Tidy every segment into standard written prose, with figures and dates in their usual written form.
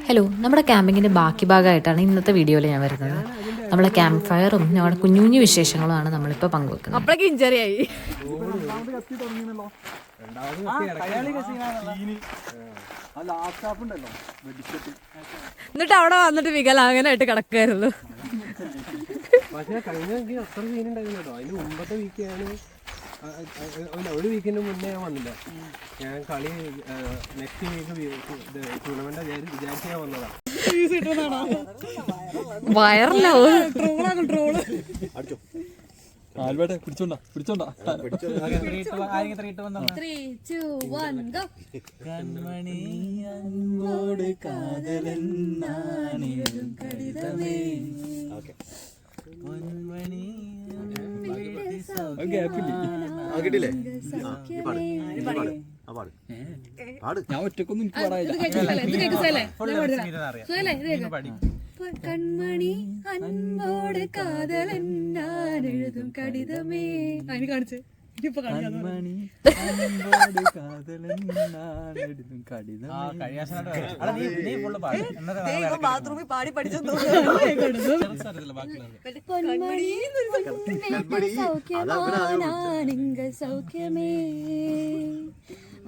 Hello, നമ്മുടെ ക്യാമ്പിങ്ങിൻ്റെ ബാക്കി ഭാഗമായിട്ടാണ് ഇന്നത്തെ വീഡിയോയിൽ ഞാൻ വരുന്നത്. നമ്മളെ ക്യാമ്പ് ഫയറും ഞങ്ങളുടെ കുഞ്ഞു കുഞ്ഞു വിശേഷങ്ങളുമാണ് നമ്മളിപ്പോൾ പങ്കുവെക്കുന്നത്. അപ്പോഴേക്ക് ഇഞ്ചറിയായി. എന്നിട്ട് അവിടെ വന്നിട്ട് വികലാംഗനായിട്ട് കിടക്കായിരുന്നു. പക്ഷേ കഴിഞ്ഞ അത്ര സീനുണ്ടായിരുന്നു കേട്ടോ. അതിന് മുമ്പത്തെ വീക്കാണ്, ഒരു വീക്കിന് മുന്നേ ഞാൻ വന്നില്ല. ഞാൻ കളി നെക്സ്റ്റ് വീക്ക് ടൂർണമെന്റ് വിചാരിച്ച് ഞാൻ വന്നതാണ്. ഞാൻ ഒറ്റക്കൊന്നും എനിക്ക് പറയാനില്ല. കൺമണി അൻപോട് കാതലൻ ഞാൻ എഴുതും കടിതമേ. അതിന് കാണിച്ച് ബാത്റൂമിൽ പാടി പഠിച്ചു. സൗഖ്യമേ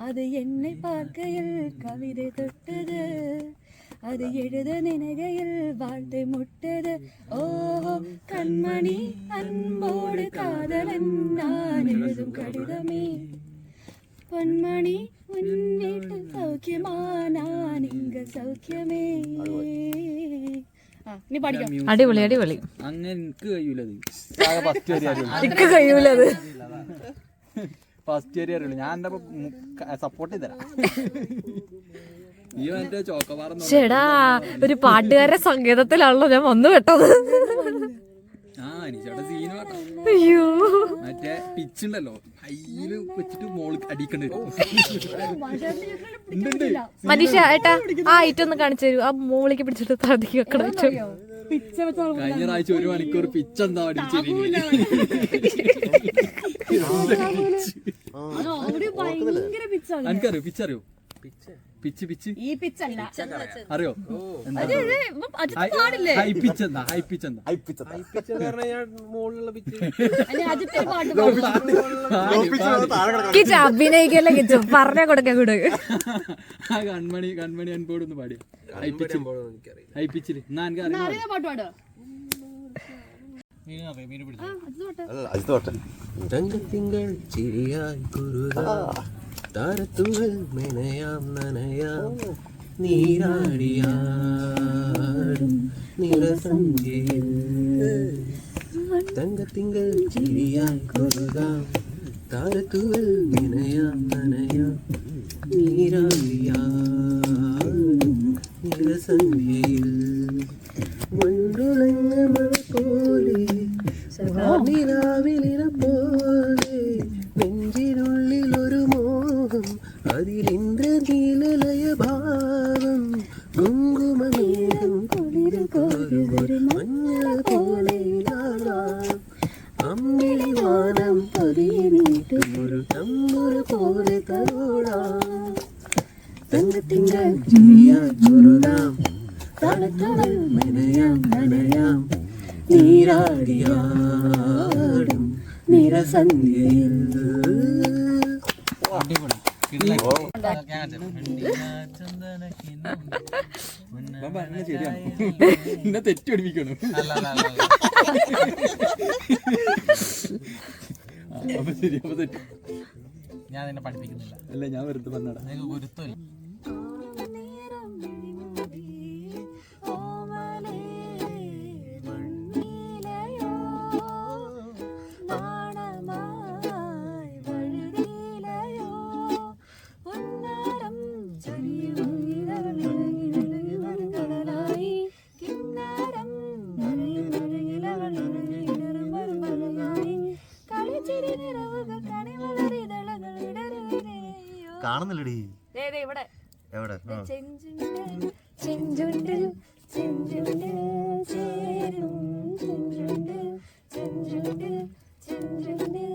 അത് എന്നെ പാർക്കയിൽ കവിത തൊട്ടത്, അത് എഴുത നിനകയിൽ വാഴ്ത്ത് മുട്ടത്. ഓഹോ കൺമണി അൻപോട് കാതലൻ ഞാൻ എഴുതും കടിതമേ. പൊന്മണി മുന്നിട്ട് സൗഖ്യമാനാനിങ്ക സൗഖ്യമേ. അടിപൊളി അടിപൊളി. അങ്ങനെ എനിക്ക് കഴിയൂലത്, കഴിയൂലത്. ഫസ്റ്റ് ഇയർ അറിയുള്ളൂ. ഞാൻ എന്റെ സപ്പോർട്ട് ചെയ്തരാം. ഈ മറ്റേ ചോക്കപാറ ചേടാ, ഒരു പാട്ടുകാരുടെ സംഗീതത്തിലാണല്ലോ ഞാൻ വന്നു പെട്ടത്. അനീച്ചോടെ സീന് പാട്ടോ. അയ്യോ, മറ്റേ പിച്ച് ഉണ്ടല്ലോ, കയ്യില് വെച്ചിട്ട് മോള് അടിക്കണ്ടി വരും. മനീഷ ഏട്ടാ ആ ഐറ്റം ഒന്ന് കാണിച്ചു തരൂ. ആ മോളിക്ക് പിടിച്ചിട്ട് താഴത്തേക്ക് വെക്കണം. കഴിഞ്ഞ പ്രാവശ്യം 1 മണിക്കൂർ പിച്ച് എന്താ എനിക്കറിയോ? പിച്ചറിയോ? പിച്ച് പിച്ച് ഈ പിച്ചല്ല അറിയോ? അഭിനയിക്കല്ലേ കിച്ചു, പറഞ്ഞ കൊടുക്കാൻ കൂടെ. കൺമണി കൺമണി അൻപോട് ഒന്ന് പാടിയ ഹൈപ്പിച്ചില്. എന്നാ എനിക്ക് തങ്കത്തിങ്കൾ ചിരിയായി കുറുകാ, താരത്തുകൾ മെനയാം നനയാം, നീരാടിയാടും നിറസന്ധ്യയിൽ. തങ്കത്തിങ്കൾ ചിരിയായി കുറുകാം, താരത്തുകൾ മെനയാം നനയാം, നീരാടിയാടും നിറസന്ധ്യയിൽ. വണ്ടുളങ്ങ മഴ പോലെ നിലാവിലിന പോലെ നെഞ്ചിനുള്ളിൽ ഒരു മോഹം, അതിലിന്ദ്രനീലലയ ഭാവം. കുങ്കുമമേഘം മഞ്ഞ പോലെ അമ്മിളി വാനം പതിയെ നീട്ടും ഒരു തമ്മുരു പോലെ തലോടാം. തങ്കത്തിങ്കൾ ചിരിയാൻ ചുരുതാം, തളത്തവൾ മെനയാം നനയാം, നീരാടിയാടും നിറസന്ധ്യയിൽ. എന്നെ തെറ്റടിപ്പിക്കണം. അപ്പൊ ശരി, അപ്പൊ തെറ്റ്. ഞാൻ നിന്നെ പഠിപ്പിക്കുന്നില്ല. അല്ല, ഞാൻ വെറുതെ പറഞ്ഞടാ. ഗുരുത്വം കാണുന്നില്ലടി. ഇവിടെ എവിടെ? ചെഞ്ചുണ്ടിൽ ചെഞ്ചുണ്ടിൽ ചേരും, ചെഞ്ചുണ്ടിൽ ചെഞ്ചുണ്ടിൽ ചെഞ്ചുണ്ടിൽ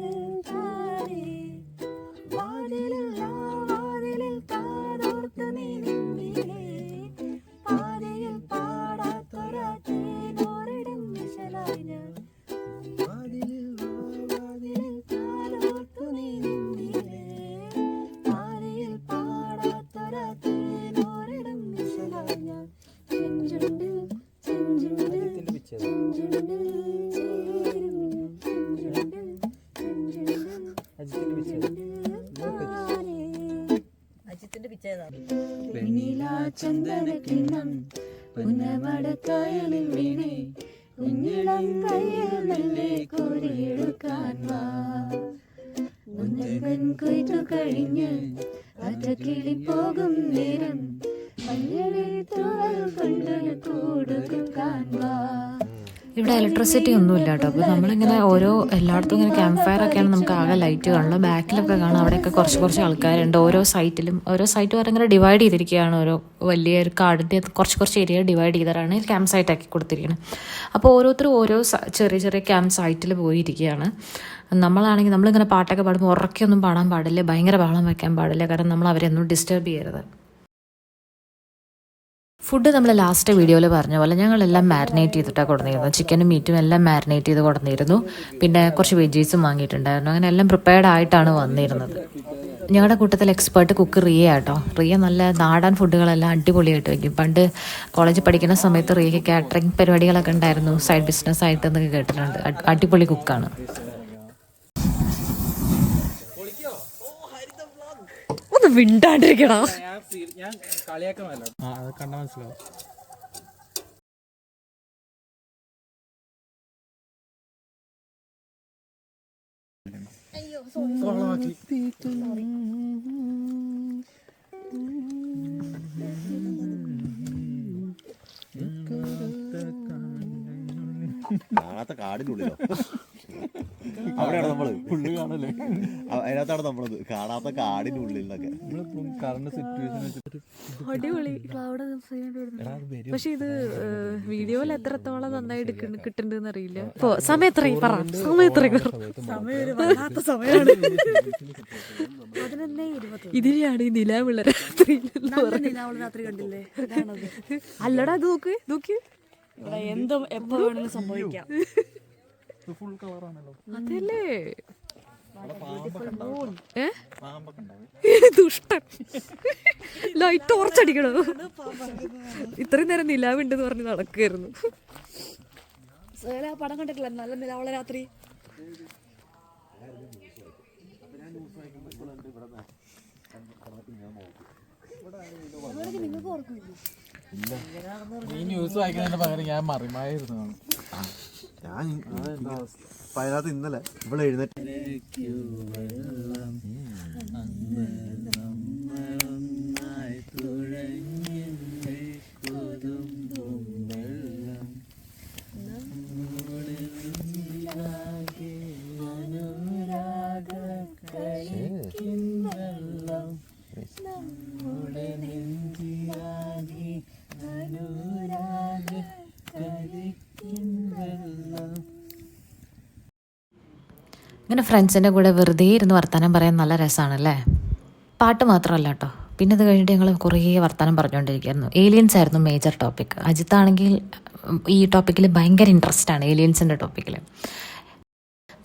താഴെ വാതിലിൽ കാതോർത്ത് നീ നിന്നിലേ. ചന്ദനക്കിണ്ണം പുന്നമടക്കായലിൽ വീണേ കുഞ്ഞിളം കയ്യിൽ മെല്ലെ കോരിയെടുക്കാൻ വാ മുന്നൻ കൊയ്ത്തു കഴിഞ്ഞ് അറ്റക്കിളി പോകും നേരം മഞ്ഞളിൽ തൂവൽ കൊണ്ട് കൂടുകുക്കാൻ വാ. ഇവിടെ ഇലക്ട്രിസിറ്റി ഒന്നുമില്ല കേട്ടോ. അപ്പോൾ നമ്മളിങ്ങനെ എല്ലായിടത്തും ഇങ്ങനെ ക്യാമ്പ് ഫയർ ഒക്കെയാണ് നമുക്ക് ആകെ ലൈറ്റ് കാണുന്നത്. ബാക്കിലൊക്കെ കാണാം, അവിടെയൊക്കെ കുറച്ച് ആൾക്കാരുണ്ട്. ഓരോ സൈറ്റ് വരെ ഇങ്ങനെ ഡിവൈഡ് ചെയ്തിരിക്കുകയാണ്. ഓരോ വലിയൊരു കാടിൻ്റെ കുറച്ച് ഏരിയ ഡിവൈഡ് ചെയ്തിട്ടാണ് ക്യാമ്പ് സൈറ്റ് ആക്കി കൊടുത്തിരിക്കുന്നത്. അപ്പോൾ ഓരോരുത്തരും ഓരോ ചെറിയ ക്യാമ്പ് സൈറ്റിൽ പോയിരിക്കുകയാണ്. നമ്മളാണെങ്കിൽ നമ്മളിങ്ങനെ പാട്ടൊക്കെ പാടുമ്പോൾ ഉറക്കൊന്നും പാടാൻ പാടില്ല, ഭയങ്കര ബഹളം വയ്ക്കാൻ പാടില്ല, കാരണം നമ്മൾ അവരെയൊന്നും ഡിസ്റ്റർബ് ചെയ്യരുത്. ഫുഡ് നമ്മൾ ലാസ്റ്റ് വീഡിയോയിൽ പറഞ്ഞ പോലെ ഞങ്ങളെല്ലാം മാരിനേറ്റ് ചെയ്തിട്ടാണ് കൊടുത്തിരുന്നത്. ചിക്കനും മീറ്റും എല്ലാം മാരിനേറ്റ് ചെയ്ത് കൊടുത്തിരുന്നു. പിന്നെ കുറച്ച് വെജീസും വാങ്ങിയിട്ടുണ്ടായിരുന്നു. അങ്ങനെ എല്ലാം പ്രിപ്പയർഡ് ആയിട്ടാണ് വന്നിരുന്നത്. ഞങ്ങളുടെ കൂട്ടത്തിൽ എക്സ്പേർട്ട് കുക്ക് റിയ കേട്ടോ. റിയ നല്ല നാടൻ ഫുഡുകളെല്ലാം അടിപൊളിയായിട്ട് വയ്ക്കും. പണ്ട് കോളേജിൽ പഠിക്കുന്ന സമയത്ത് റിയയ്ക്ക് കാറ്ററിംഗ് പരിപാടികളൊക്കെ ഉണ്ടായിരുന്നു, സൈഡ് ബിസിനസ് ആയിട്ട് എന്നൊക്കെ കേട്ടിട്ടുണ്ട്. അടിപൊളി കുക്കാണ്. ഒന്ന് മിണ്ടാണ്ടിരിക്കണോ? ഞാൻ കളിയാക്കണമല്ലോ. അത് കണ്ട മനസ്സിലാവും. കാണാത്ത കാടിനുള്ളിലോ? അവിടെയാണ് നമ്മള് പുള്ളി കാണല്ലേ, അതിനകത്താണ് നമ്മളത്. കാണാത്ത കാടിനുള്ളിൽ നിന്നൊക്കെ കറണ്ട് സിറ്റുവേഷൻ വെച്ചിട്ട് അടിപൊളി ക്ലൗഡ്. പക്ഷെ ഇത് വീഡിയോയിൽ എത്രത്തോളം നന്നായി കിട്ടുന്നുണ്ടെന്ന് അറിയില്ല. സമയത്രയും സമയമാണ്. ഇതിനെയാണ് ഈ നിലാവുള്ള രാത്രി. നിലാവുള്ള രാത്രി കണ്ടില്ലേ? അല്ലടാ, ഇത് നോക്ക് ഇവിടെ എന്തും എപ്പോ വേണമെങ്കിലും സംഭവിക്കാം. ഫുൾ കളറാണല്ലോ. അതല്ലേ ദുഷ്ടൻ. ലൈറ്റ് ടോർച്ചടിക്കണോ? ഇത്രയും നേരം നിലാവുണ്ടെന്ന് പറഞ്ഞ് നടക്കുകയായിരുന്നു. പടം കണ്ടിട്ടില്ല നല്ല നിലാവുള്ള രാത്രി? ഈ ന്യൂസ് വായിക്കുന്നതിന് പകരം ഞാൻ മറിമായിരുന്നു. ഞാൻ അതിനകത്ത് ഇന്നലെ ഇവിടെ എഴുന്നേറ്റ് ഇങ്ങനെ ഫ്രണ്ട്സിൻ്റെ കൂടെ വെറുതെ ഇരുന്ന് വർത്തമാനം പറയാൻ നല്ല രസമാണല്ലേ. പാട്ട് മാത്രമല്ല കേട്ടോ, പിന്നെ അത് കഴിഞ്ഞിട്ട് ഞങ്ങൾ കുറേ വർത്തമാനം പറഞ്ഞുകൊണ്ടിരിക്കുകയായിരുന്നു. ഏലിയൻസ് ആയിരുന്നു മേജർ ടോപ്പിക്. അജിത്താണെങ്കിൽ ഈ ടോപ്പിക്കിൽ ഭയങ്കര ഇൻട്രസ്റ്റ് ആണ്, ഏലിയൻസിൻ്റെ ടോപ്പിക്കിൽ.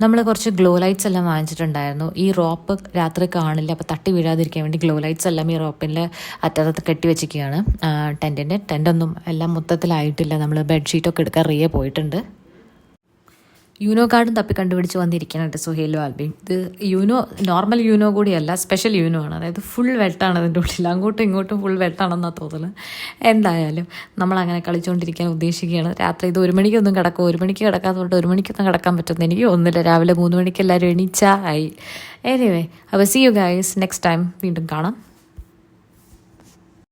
നമ്മൾ കുറച്ച് ഗ്ലോ ലൈറ്റ്സ് എല്ലാം വാങ്ങിച്ചിട്ടുണ്ടായിരുന്നു. ഈ റോപ്പ് രാത്രി കാണില്ല, അപ്പോൾ തട്ടി വീഴാതിരിക്കാൻ വേണ്ടി ഗ്ലോ ലൈറ്റ്സ് എല്ലാം ഈ റോപ്പിൻ്റെ അറ്റത്ത് കെട്ടി വെച്ചിരിക്കുകയാണ്. ടെൻറ്റൊന്നും എല്ലാം മൊത്തത്തിലായിട്ടില്ല. നമ്മൾ ബെഡ്ഷീറ്റൊക്കെ എടുക്കാൻ റിയ പോയിട്ടുണ്ട്. യൂനോ കാർഡും തപ്പി കണ്ടുപിടിച്ച് വന്നിരിക്കുന്നുണ്ട് സുഹേലും ആൽബിയും. ഇത് നോർമൽ യൂനോ കൂടിയല്ല, സ്പെഷ്യൽ യൂനോ ആണ്. അതായത് ഫുൾ വെട്ടാണ് അതിൻ്റെ ഉള്ളിൽ, അങ്ങോട്ടും ഇങ്ങോട്ടും ഫുൾ വെട്ടാണെന്നാണ് തോന്നുന്നത്. എന്തായാലും നമ്മളങ്ങനെ കളിച്ചുകൊണ്ടിരിക്കാൻ ഉദ്ദേശിക്കുകയാണ്. രാത്രി ഇത് 1 മണിക്കൊന്നും കിടക്കും, 1 മണിക്ക് കിടക്കാത്തതുകൊണ്ട് 1 മണിക്കൊന്നും കിടക്കാൻ പറ്റുമെന്ന് എനിക്ക് തോന്നുന്നില്ല. രാവിലെ 3 മണിക്ക് എല്ലാവരും എണീച്ചായി. എനിവേ, അപ്പോൾ see you guys next time. വീണ്ടും കാണാം.